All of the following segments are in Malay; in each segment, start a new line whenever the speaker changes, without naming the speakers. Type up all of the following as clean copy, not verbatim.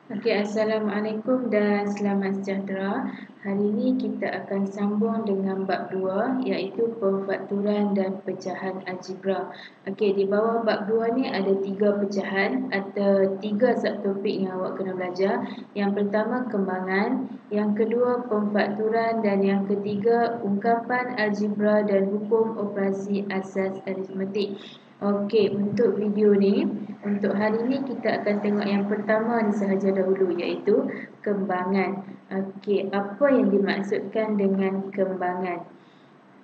Okey, Assalamualaikum dan selamat sejahtera. Hari ini kita akan sambung dengan bab 2 iaitu pemfakturan dan pecahan algebra. Okey, di bawah bab 2 ni ada 3 pecahan, ada 3 subtopik yang awak kena belajar. Yang pertama kembangan, yang kedua pemfakturan dan yang ketiga ungkapan algebra dan hukum operasi asas aritmetik. Okey, untuk video ni, untuk hari ni kita akan tengok yang pertama ni sahaja dahulu iaitu kembangan. Okey, apa yang dimaksudkan dengan kembangan?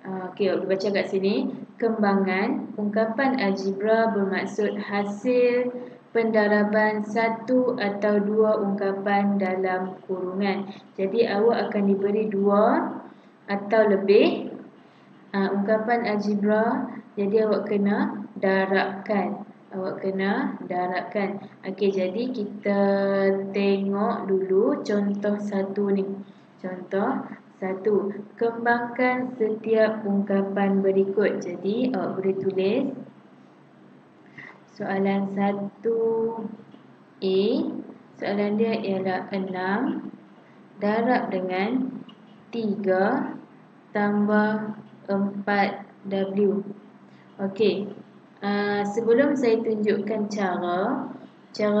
Okey, baca kat sini. Kembangan, ungkapan algebra bermaksud hasil pendaraban satu atau dua ungkapan dalam kurungan. Jadi awak akan diberi dua atau lebih ungkapan algebra, jadi awak kena darabkan. Okey, jadi kita tengok dulu contoh satu ni. Contoh satu, kembangkan setiap ungkapan berikut. Jadi awak boleh tulis soalan 1A. Soalan dia ialah 6 darab dengan 3 tambah 4W. Okey, sebelum saya tunjukkan cara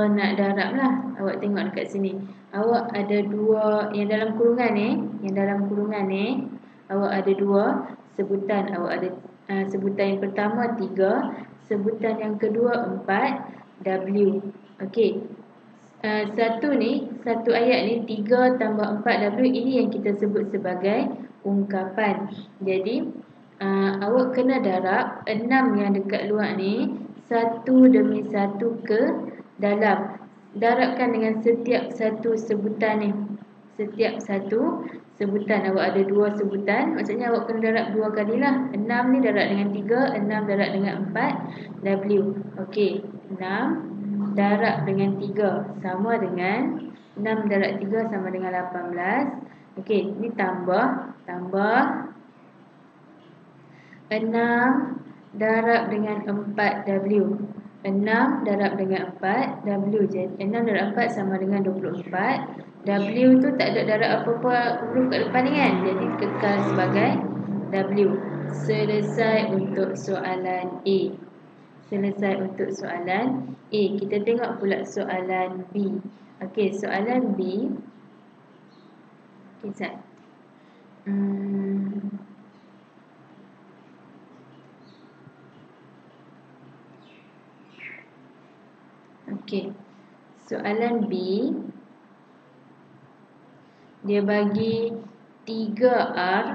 nak darab lah. Awak tengok dekat sini. Awak ada dua, yang dalam kurungan ni, awak ada dua sebutan. Awak ada sebutan yang pertama 3, sebutan yang kedua 4W. Okey, satu ayat ni 3 tambah 4W, ini yang kita sebut sebagai ungkapan. Jadi awak kena darab 6 yang dekat luar ni satu demi satu ke dalam. Darabkan dengan setiap satu sebutan ni. Setiap satu sebutan, awak ada dua sebutan, maksudnya awak kena darab dua kali lah. 6 ni darab dengan 3, 6 darab dengan 4W. Okey, 6 darab dengan 3 sama dengan 6 darab 3 sama dengan 18. Okey, ni tambah 6 darab dengan 4W. 6 darab dengan 4W. Jadi 6 darab 4 sama dengan 24. W tu tak ada darab apa-apa huruf kat depan ni kan. Jadi kekal sebagai W. Selesai untuk soalan A. Kita tengok pula soalan B. Okey, soalan B. Okey, sekejap. Okey, soalan B, dia bagi 3R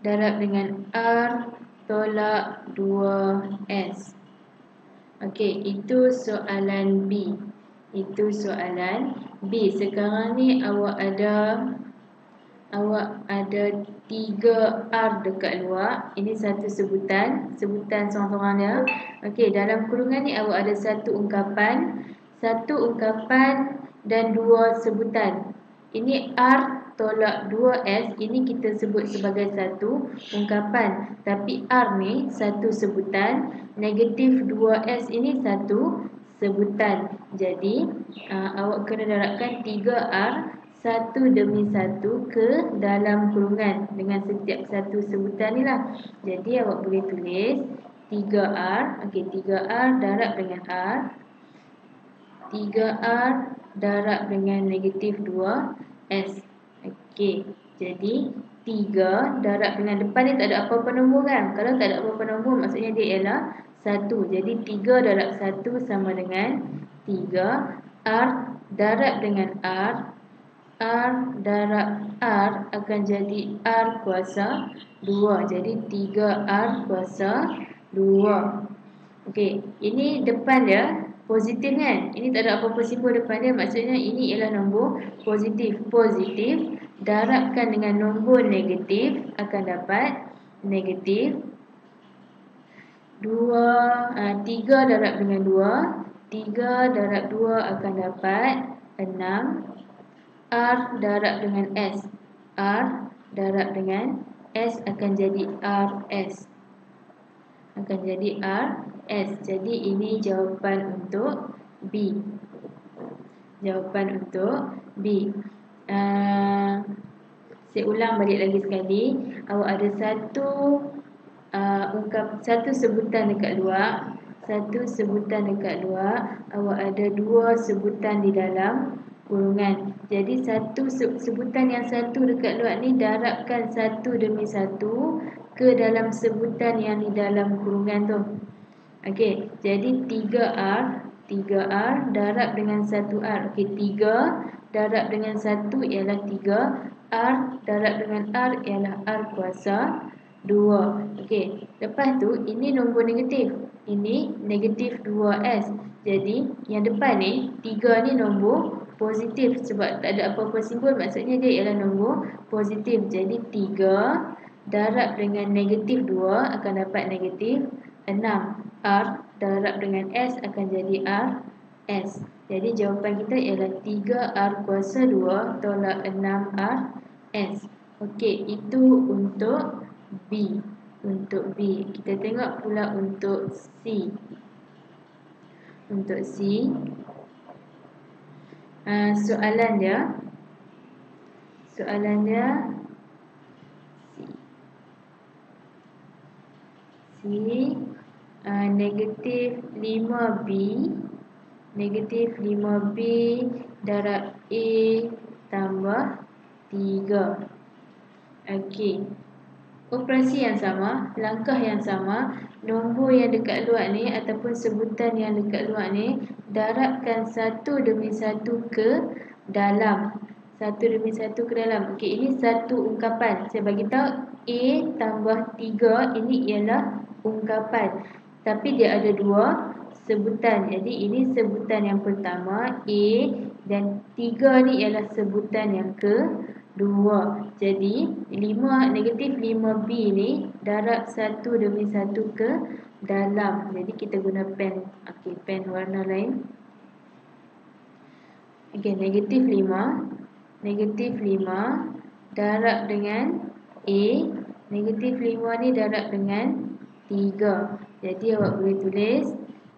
darab dengan R tolak 2S. Okey, itu soalan B. Sekarang ni awak ada 3R dekat luar. Ini satu sebutan seorang-seorang dia. Okey, dalam kurungan ni awak ada satu ungkapan dan dua sebutan. Ini R tolak 2S, ini kita sebut sebagai satu ungkapan. Tapi R ni satu sebutan, negatif 2S ini satu sebutan. Jadi awak kena darabkan 3R satu demi satu ke dalam kurungan dengan setiap satu sebutan ni lah. Jadi awak boleh tulis 3R. Okey, 3R darab dengan R. 3R darab dengan negatif 2S. Okey, jadi 3 darab dengan depan ni tak ada apa-apa nombor kan. Kalau tak ada apa-apa nombor, maksudnya dia ialah 1. Jadi 3 darab 1 sama dengan 3. R darab dengan R. R darab R akan jadi R kuasa 2. Jadi 3R kuasa 2. Okey, ini depan dia positif kan. Ini tak ada apa-apa simbol depan dia, maksudnya ini ialah nombor positif. Darabkan dengan nombor negatif akan dapat negatif 2. 3 darab dengan 2. 3 darab 2 akan dapat 6. R darab dengan S. R darab dengan S akan jadi RS. Jadi ini jawapan untuk B. Jawapan untuk B. Saya ulang balik lagi sekali. Awak ada satu sebutan dekat luar, satu sebutan dekat luar. Awak ada dua sebutan di dalam kurungan. Jadi sebutan yang satu dekat luar ni darabkan satu demi satu ke dalam sebutan yang di dalam kurungan tu. Okey, jadi 3R darab dengan 1R. Okey, 3 darab dengan 1 ialah 3. R darab dengan R ialah R kuasa 2. Okey, lepas tu ini nombor negatif. Ini negatif 2S. Jadi yang depan ni 3 ni nombor positif sebab tak ada apa-apa simbol, maksudnya dia ialah nombor positif. Jadi 3 darab dengan negatif 2 akan dapat negatif 6. R darab dengan S akan jadi R S. Jadi jawapan kita ialah 3R kuasa 2 tolak 6R S. Okey, itu untuk B. Untuk B. Kita tengok pula untuk C. Untuk C, soalan dia C. Negatif 5B darab A tambah 3. Okey, operasi yang sama, langkah yang sama. Nombor yang dekat luar ni ataupun sebutan yang dekat luar ni darabkan satu demi satu ke dalam. Satu demi satu ke dalam. Okey, ini satu ungkapan. Saya bagi tahu A tambah 3 ini ialah ungkapan. Tapi dia ada dua sebutan. Jadi ini sebutan yang pertama A dan 3 ni ialah sebutan yang kedua. Jadi negatif 5B ni darab satu demi satu ke dalam. Jadi kita guna pen. Okey, pen warna lain. Okey, negatif 5 darab dengan A. Negatif 5 ni darab dengan 3. Jadi awak boleh tulis,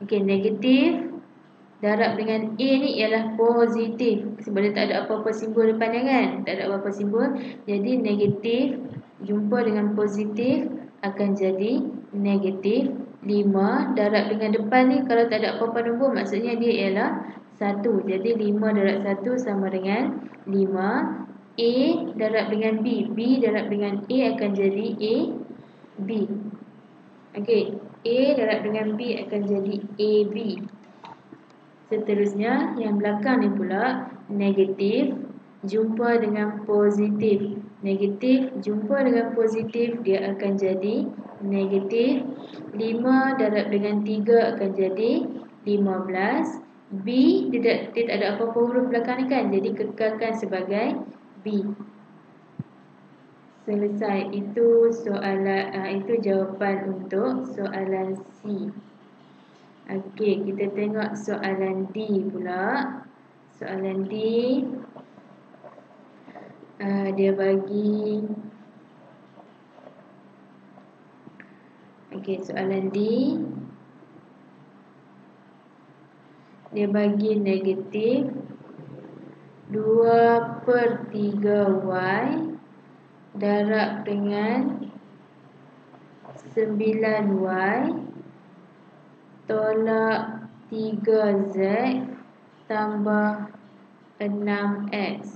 okey, negatif darab dengan A ni ialah positif. Sebab dia tak ada apa-apa simbol depannya kan? Tak ada apa-apa simbol. Jadi negatif jumpa dengan positif akan jadi negatif 5. Darab dengan depan ni kalau tak ada apa-apa nombor, maksudnya dia ialah 1. Jadi 5 darab 1 sama dengan 5. A darab dengan B. B darab dengan A akan jadi A, B. Okey, A darab dengan B akan jadi AB. Seterusnya, yang belakang ni pula negatif jumpa dengan positif. Negatif jumpa dengan positif, dia akan jadi negatif. 5 darab dengan 3 akan jadi 15. B, dia tak ada apa-apa huruf belakang ni kan? Jadi kekalkan sebagai B. Selesai. Itu jawapan untuk soalan C. Okey, kita tengok soalan D pula. Soalan D, dia bagi, okey, soalan D dia bagi negatif 2/3Y darab dengan 9Y tolak 3Z tambah 6X.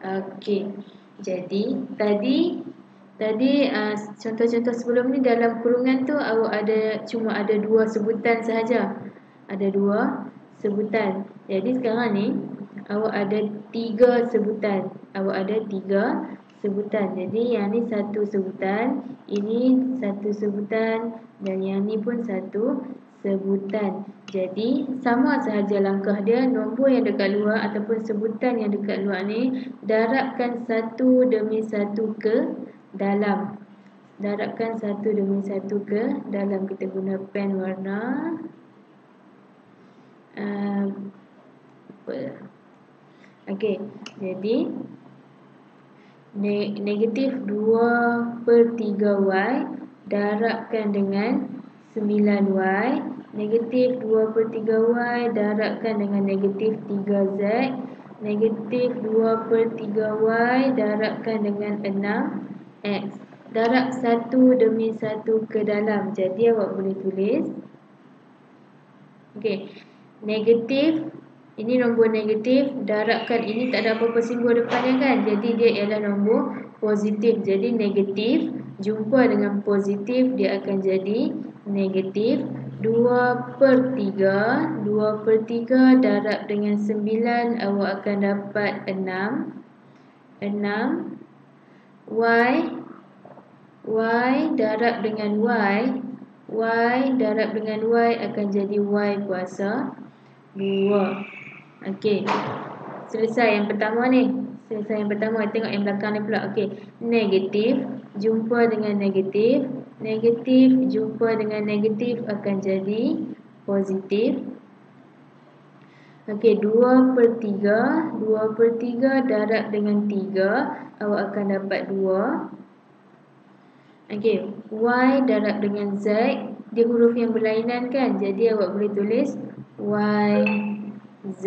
Okey, jadi tadi contoh-contoh sebelum ni dalam kurungan tu awak cuma ada dua sebutan sahaja. Ada dua sebutan. Jadi sekarang ni awak ada 3 sebutan. Jadi yang ni satu sebutan, ini satu sebutan dan yang ni pun satu sebutan. Jadi sama sahaja langkah dia. Nombor yang dekat luar ataupun sebutan yang dekat luar ni darabkan satu demi satu ke dalam. Darabkan satu demi satu ke dalam. Kita guna pen warna okey, jadi negatif 2/3Y darabkan dengan 9Y Negatif 2/3y darabkan dengan negatif 3z. Negatif 2/3y darabkan dengan 6x. Darab satu demi satu ke dalam. Jadi awak boleh tulis. Okey. Negatif, ini nombor negatif, darabkan ini tak ada apa-apa simbol depannya kan. Jadi dia ialah nombor positif. Jadi negatif jumpa dengan positif, dia akan jadi negatif 2/3. 2/3 darab dengan 9, awak akan dapat 6. 6 y darab dengan y darab dengan y akan jadi y kuasa 2. Okey. Selesai yang pertama ni. Selesai yang pertama. Tengok yang belakang ni pula. Okey. Negatif jumpa dengan negatif. Negatif jumpa dengan negatif akan jadi positif. Okey, 2/3. 2/3 darab dengan 3, awak akan dapat 2. Okey, y darab dengan z, dia huruf yang berlainan kan. Jadi awak boleh tulis y z.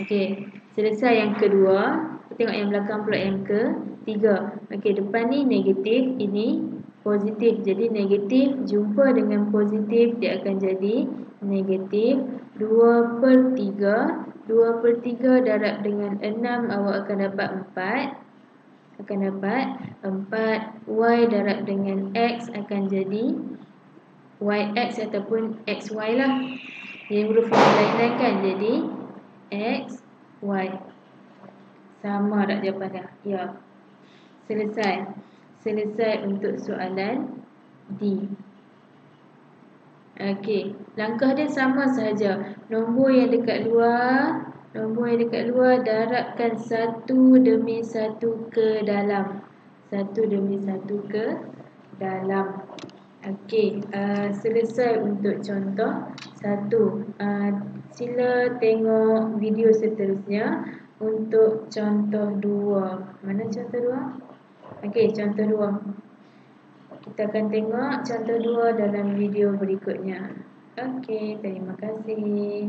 Okey, selesai yang kedua. Tengok yang belakang pula yang ketiga. Okey, depan ni negatif, ini positif. Jadi negatif jumpa dengan positif, dia akan jadi negatif 2/3. 2/3 darab dengan 6, awak akan dapat 4. Akan dapat 4. Y darab dengan X akan jadi YX ataupun XY lah. Dia huruf yang berlainan kan. Jadi XY. Sama tak jawapannya? Ya. Selesai. Selesai untuk soalan D. Okey. Langkah dia sama sahaja. Nombor yang dekat luar darabkan satu demi satu ke dalam. Satu demi satu ke dalam. Okey, selesai untuk contoh 1. Sila tengok video seterusnya untuk contoh 2. Mana contoh 2? Okey, contoh 2. Kita akan tengok contoh 2 dalam video berikutnya. Okey, terima kasih.